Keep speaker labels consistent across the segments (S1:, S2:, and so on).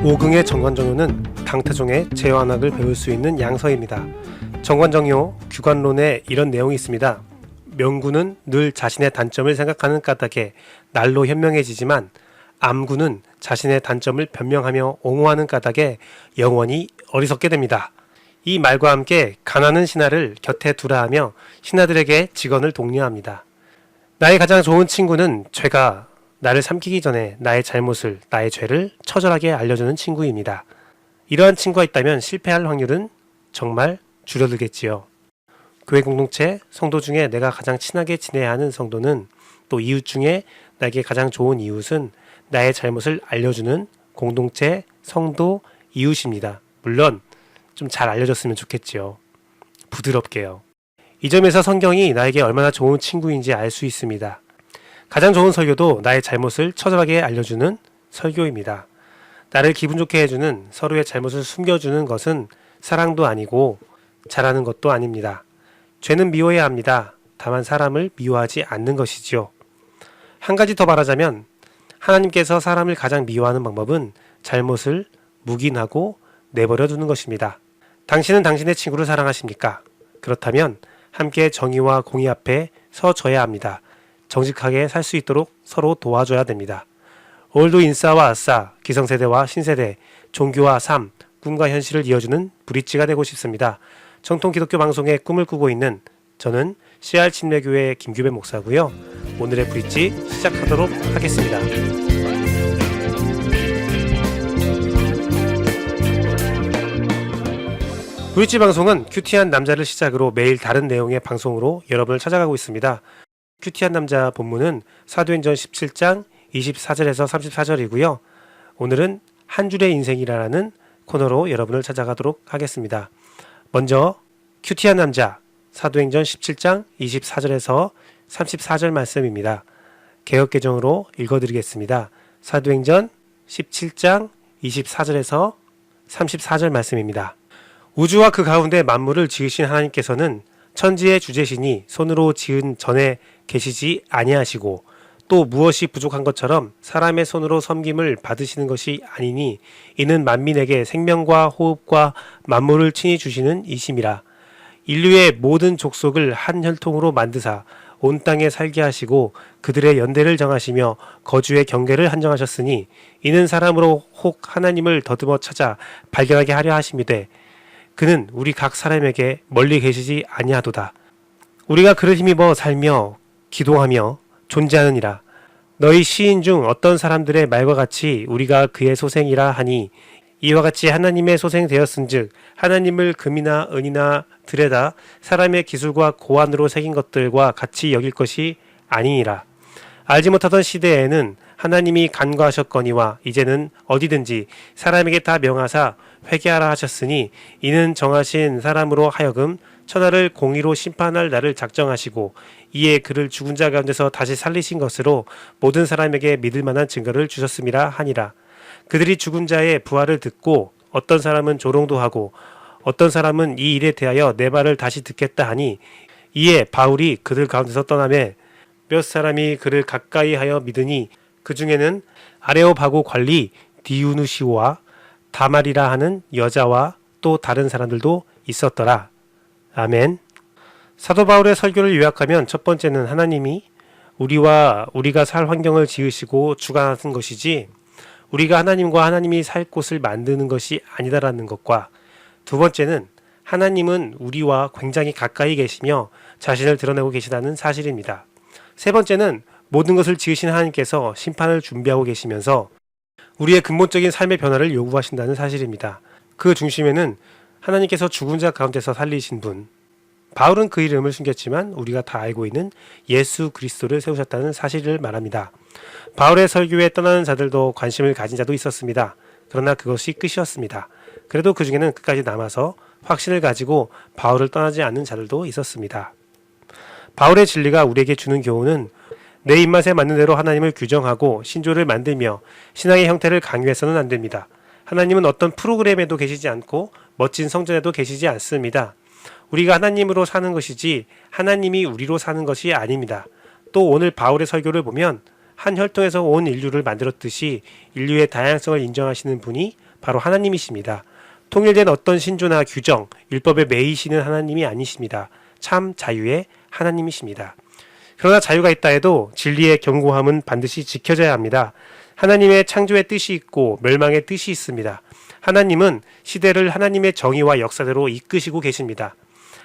S1: 오긍의 정관정효는 당태종의 제왕학을 배울 수 있는 양서입니다. 정관정효 규관론에 이런 내용이 있습니다. 명구는 늘 자신의 단점을 생각하는 까닭에 날로 현명해지지만 암구는 자신의 단점을 변명하며 옹호하는 까닭에 영원히 어리석게 됩니다. 이 말과 함께 가난한 신하를 곁에 두라 하며 신하들에게 직언을 독려합니다. 나의 가장 좋은 친구는 죄가 나를 삼키기 전에 나의 잘못을, 나의 죄를 처절하게 알려주는 친구입니다. 이러한 친구가 있다면 실패할 확률은 정말 줄어들겠지요. 교회 공동체, 성도 중에 내가 가장 친하게 지내야 하는 성도는, 또 이웃 중에 나에게 가장 좋은 이웃은 나의 잘못을 알려주는 공동체, 성도, 이웃입니다. 물론 좀 잘 알려줬으면 좋겠지요. 부드럽게요. 이 점에서 성경이 나에게 얼마나 좋은 친구인지 알 수 있습니다. 가장 좋은 설교도 나의 잘못을 처절하게 알려주는 설교입니다. 나를 기분 좋게 해주는, 서로의 잘못을 숨겨주는 것은 사랑도 아니고 잘하는 것도 아닙니다. 죄는 미워해야 합니다. 다만 사람을 미워하지 않는 것이지요. 한 가지 더 말하자면 하나님께서 사람을 가장 미워하는 방법은 잘못을 묵인하고 내버려 두는 것입니다. 당신은 당신의 친구를 사랑하십니까? 그렇다면 함께 정의와 공의 앞에 서줘야 합니다. 정직하게 살 수 있도록 서로 도와줘야 됩니다. 오늘도 인싸와 아싸, 기성세대와 신세대, 종교와 삶, 꿈과 현실을 이어주는 브릿지가 되고 싶습니다. 정통 기독교 방송에 꿈을 꾸고 있는 저는 CR 침례교회 김규배 목사고요. 오늘의 브릿지 시작하도록 하겠습니다. 브릿지 방송은 큐티한 남자를 시작으로 매일 다른 내용의 방송으로 여러분을 찾아가고 있습니다. 큐티한 남자 본문은 사도행전 17장 24절에서 34절이고요. 오늘은 한 줄의 인생이라는 코너로 여러분을 찾아가도록 하겠습니다. 먼저 큐티한 남자 사도행전 17장 24절에서 34절 말씀입니다. 개역개정으로 읽어드리겠습니다. 사도행전 17장 24절에서 34절 말씀입니다. 우주와 그 가운데 만물을 지으신 하나님께서는 천지의 주제시니 손으로 지은 전에 계시지 아니하시고 또 무엇이 부족한 것처럼 사람의 손으로 섬김을 받으시는 것이 아니니 이는 만민에게 생명과 호흡과 만물을 친히 주시는 이심이라. 인류의 모든 족속을 한 혈통으로 만드사 온 땅에 살게 하시고 그들의 연대를 정하시며 거주의 경계를 한정하셨으니 이는 사람으로 혹 하나님을 더듬어 찾아 발견하게 하려 하심이되 그는 우리 각 사람에게 멀리 계시지 아니하도다. 우리가 그를 힘입어 살며 기도하며 존재하느니라. 너희 시인 중 어떤 사람들의 말과 같이 우리가 그의 소생이라 하니 이와 같이 하나님의 소생 되었은즉 하나님을 금이나 은이나 들에다 사람의 기술과 고안으로 새긴 것들과 같이 여길 것이 아니니라. 알지 못하던 시대에는 하나님이 간과하셨거니와 이제는 어디든지 사람에게 다 명하사 회개하라 하셨으니 이는 정하신 사람으로 하여금 천하를 공의로 심판할 날을 작정하시고 이에 그를 죽은 자 가운데서 다시 살리신 것으로 모든 사람에게 믿을 만한 증거를 주셨음이라 하니라. 그들이 죽은 자의 부활을 듣고 어떤 사람은 조롱도 하고 어떤 사람은 이 일에 대하여 내 말을 다시 듣겠다 하니 이에 바울이 그들 가운데서 떠나매 몇 사람이 그를 가까이 하여 믿으니 그 중에는 아레오바고 관리 디우누시오와 다말이라 하는 여자와 또 다른 사람들도 있었더라. 아멘. 사도 바울의 설교를 요약하면 첫 번째는 하나님이 우리가 살 환경을 지으시고 주관하는 것이지 우리가 하나님과 하나님이 살 곳을 만드는 것이 아니다라는 것과 두 번째는 하나님은 우리와 굉장히 가까이 계시며 자신을 드러내고 계시다는 사실입니다. 세 번째는 모든 것을 지으신 하나님께서 심판을 준비하고 계시면서 우리의 근본적인 삶의 변화를 요구하신다는 사실입니다. 그 중심에는 하나님께서 죽은 자 가운데서 살리신 분, 바울은 그 이름을 숨겼지만 우리가 다 알고 있는 예수 그리스도를 세우셨다는 사실을 말합니다. 바울의 설교에 떠나는 자들도 관심을 가진 자도 있었습니다. 그러나 그것이 끝이었습니다. 그래도 그 중에는 끝까지 남아서 확신을 가지고 바울을 떠나지 않는 자들도 있었습니다. 바울의 진리가 우리에게 주는 교훈은 내 입맛에 맞는 대로 하나님을 규정하고 신조를 만들며 신앙의 형태를 강요해서는 안 됩니다. 하나님은 어떤 프로그램에도 계시지 않고 멋진 성전에도 계시지 않습니다. 우리가 하나님으로 사는 것이지 하나님이 우리로 사는 것이 아닙니다. 또 오늘 바울의 설교를 보면 한 혈통에서 온 인류를 만들었듯이 인류의 다양성을 인정하시는 분이 바로 하나님이십니다. 통일된 어떤 신조나 규정, 율법에 매이시는 하나님이 아니십니다. 참 자유의 하나님이십니다. 그러나 자유가 있다 해도 진리의 견고함은 반드시 지켜져야 합니다. 하나님의 창조의 뜻이 있고 멸망의 뜻이 있습니다. 하나님은 시대를 하나님의 정의와 역사대로 이끄시고 계십니다.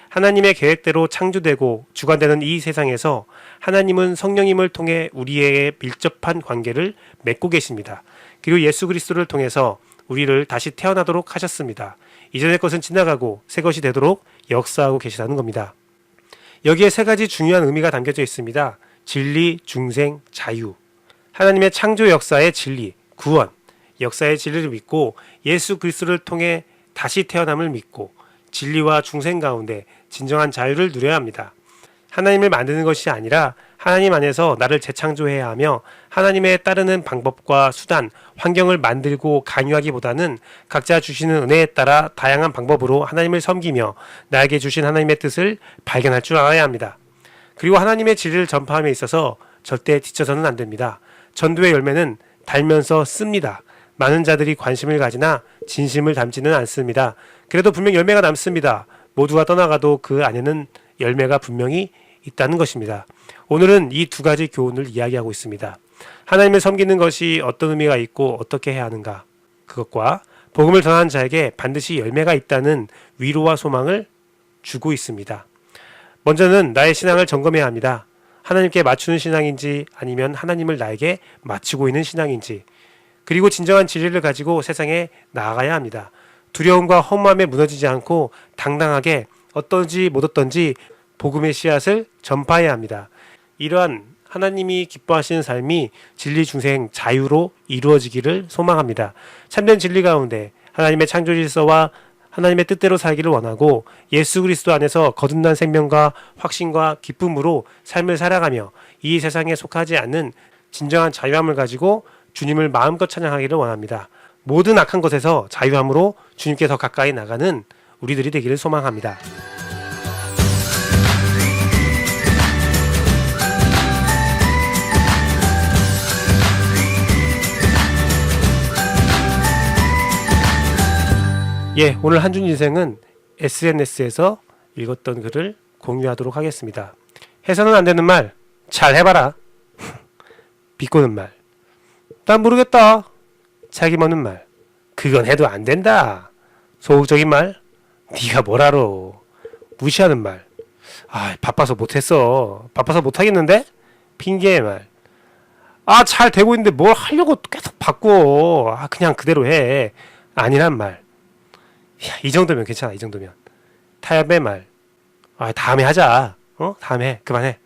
S1: 하나님의 계획대로 창조되고 주관되는 이 세상에서 하나님은 성령님을 통해 우리에게 밀접한 관계를 맺고 계십니다. 그리고 예수 그리스도를 통해서 우리를 다시 태어나도록 하셨습니다. 이전의 것은 지나가고 새 것이 되도록 역사하고 계시다는 겁니다. 여기에 세 가지 중요한 의미가 담겨져 있습니다. 진리, 중생, 자유. 하나님의 창조 역사의 진리, 구원, 역사의 진리를 믿고 예수 그리스도를 통해 다시 태어남을 믿고 진리와 중생 가운데 진정한 자유를 누려야 합니다. 하나님을 만드는 것이 아니라 하나님 안에서 나를 재창조해야 하며 하나님의 따르는 방법과 수단, 환경을 만들고 강요하기보다는 각자 주시는 은혜에 따라 다양한 방법으로 하나님을 섬기며 나에게 주신 하나님의 뜻을 발견할 줄 알아야 합니다. 그리고 하나님의 진리를 전파함에 있어서 절대 뒤쳐서는 안 됩니다. 전도의 열매는 달면서 씁니다. 많은 자들이 관심을 가지나 진심을 담지는 않습니다. 그래도 분명 열매가 남습니다. 모두가 떠나가도 그 안에는 열매가 분명히 있다는 것입니다. 오늘은 이 두 가지 교훈을 이야기하고 있습니다. 하나님을 섬기는 것이 어떤 의미가 있고 어떻게 해야 하는가, 그것과 복음을 전하는 자에게 반드시 열매가 있다는 위로와 소망을 주고 있습니다. 먼저는 나의 신앙을 점검해야 합니다. 하나님께 맞추는 신앙인지 아니면 하나님을 나에게 맞추고 있는 신앙인지, 그리고 진정한 진리를 가지고 세상에 나아가야 합니다. 두려움과 허무함에 무너지지 않고 당당하게 어떤지 못 어떤지 복음의 씨앗을 전파해야 합니다. 이러한 하나님이 기뻐하시는 삶이 진리 중생 자유로 이루어지기를 소망합니다. 참된 진리 가운데 하나님의 창조 질서와 하나님의 뜻대로 살기를 원하고 예수 그리스도 안에서 거듭난 생명과 확신과 기쁨으로 삶을 살아가며 이 세상에 속하지 않는 진정한 자유함을 가지고 주님을 마음껏 찬양하기를 원합니다. 모든 악한 것에서 자유함으로 주님께 더 가까이 나가는 우리들이 되기를 소망합니다. 예, 오늘 한준 인생은 SNS에서 읽었던 글을 공유하도록 하겠습니다. 해서는 안 되는 말, 잘 해봐라. 비꼬는 말, 난 모르겠다. 자기 먹는 말, 그건 해도 안 된다. 소극적인 말, 네가 뭘 알아. 무시하는 말, 바빠서 못했어. 바빠서 못하겠는데? 핑계의 말, 잘 되고 있는데 뭘 하려고 계속 바꿔. 그냥 그대로 해. 아니란 말. 이 정도면 괜찮아. 이 정도면. 타협의 말, 다음에 하자. 다음에 해. 그만해.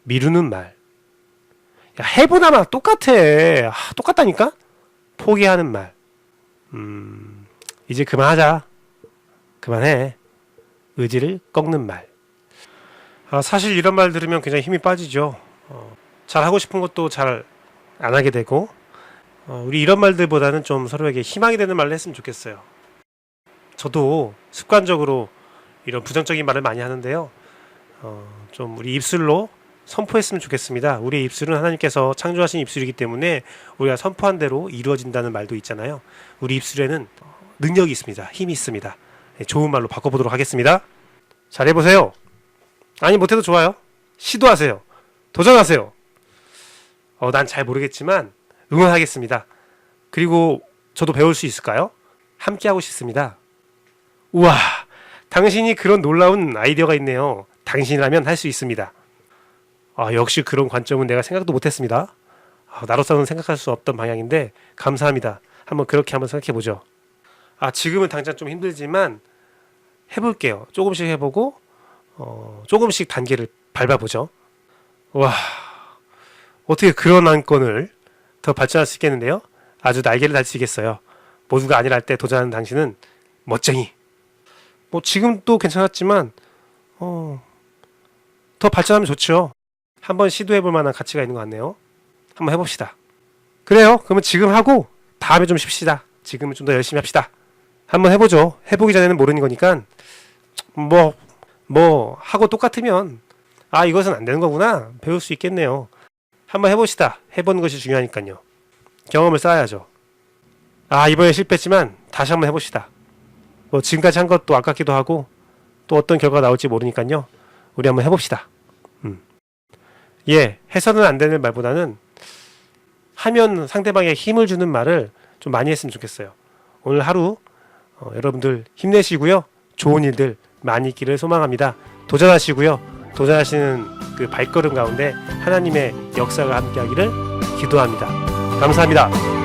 S1: 미루는 말, 해보나마 똑같아. 똑같다니까? 포기하는 말, 이제 그만하자. 그만해. 의지를 꺾는 말. 사실 이런 말 들으면 굉장히 힘이 빠지죠. 잘 하고 싶은 것도 잘 안 하게 되고, 우리 이런 말들보다는 좀 서로에게 희망이 되는 말을 했으면 좋겠어요. 저도 습관적으로 이런 부정적인 말을 많이 하는데요. 좀 우리 입술로 선포했으면 좋겠습니다. 우리의 입술은 하나님께서 창조하신 입술이기 때문에 우리가 선포한 대로 이루어진다는 말도 있잖아요. 우리 입술에는 능력이 있습니다. 힘이 있습니다. 좋은 말로 바꿔보도록 하겠습니다. 잘해보세요. 아니 못해도 좋아요. 시도하세요. 도전하세요. 난 잘 모르겠지만 응원하겠습니다. 그리고 저도 배울 수 있을까요? 함께하고 싶습니다. 우와, 당신이 그런 놀라운 아이디어가 있네요. 당신이라면 할 수 있습니다. 역시 그런 관점은 내가 생각도 못했습니다. 나로서는 생각할 수 없던 방향인데 감사합니다. 한번 그렇게 한번 생각해보죠. 지금은 당장 좀 힘들지만 해볼게요. 조금씩 해보고 조금씩 단계를 밟아보죠. 와, 어떻게 그런 안건을 더 발전할 수 있겠는데요? 아주 날개를 달 수 있겠어요. 모두가 아니랄 때 도전하는 당신은 멋쟁이. 지금도 괜찮았지만 더 발전하면 좋죠. 한번 시도해볼 만한 가치가 있는 것 같네요. 한번 해봅시다. 그래요. 그러면 지금 하고 다음에 좀 쉽시다. 지금은 좀 더 열심히 합시다. 한번 해보죠. 해보기 전에는 모르는 거니까 하고 똑같으면 이것은 안 되는 거구나 배울 수 있겠네요. 한번 해봅시다. 해보는 것이 중요하니까요. 경험을 쌓아야죠. 아, 이번에 실패했지만 다시 한번 해봅시다. 뭐 지금까지 한 것도 아깝기도 하고 또 어떤 결과가 나올지 모르니까요. 우리 한번 해봅시다. 예, 해서는 안 되는 말보다는 하면 상대방에 힘을 주는 말을 좀 많이 했으면 좋겠어요. 오늘 하루 여러분들 힘내시고요. 좋은 일들 많이 있기를 소망합니다. 도전하시고요. 도전하시는 그 발걸음 가운데 하나님의 역사가 함께하기를 기도합니다. 감사합니다.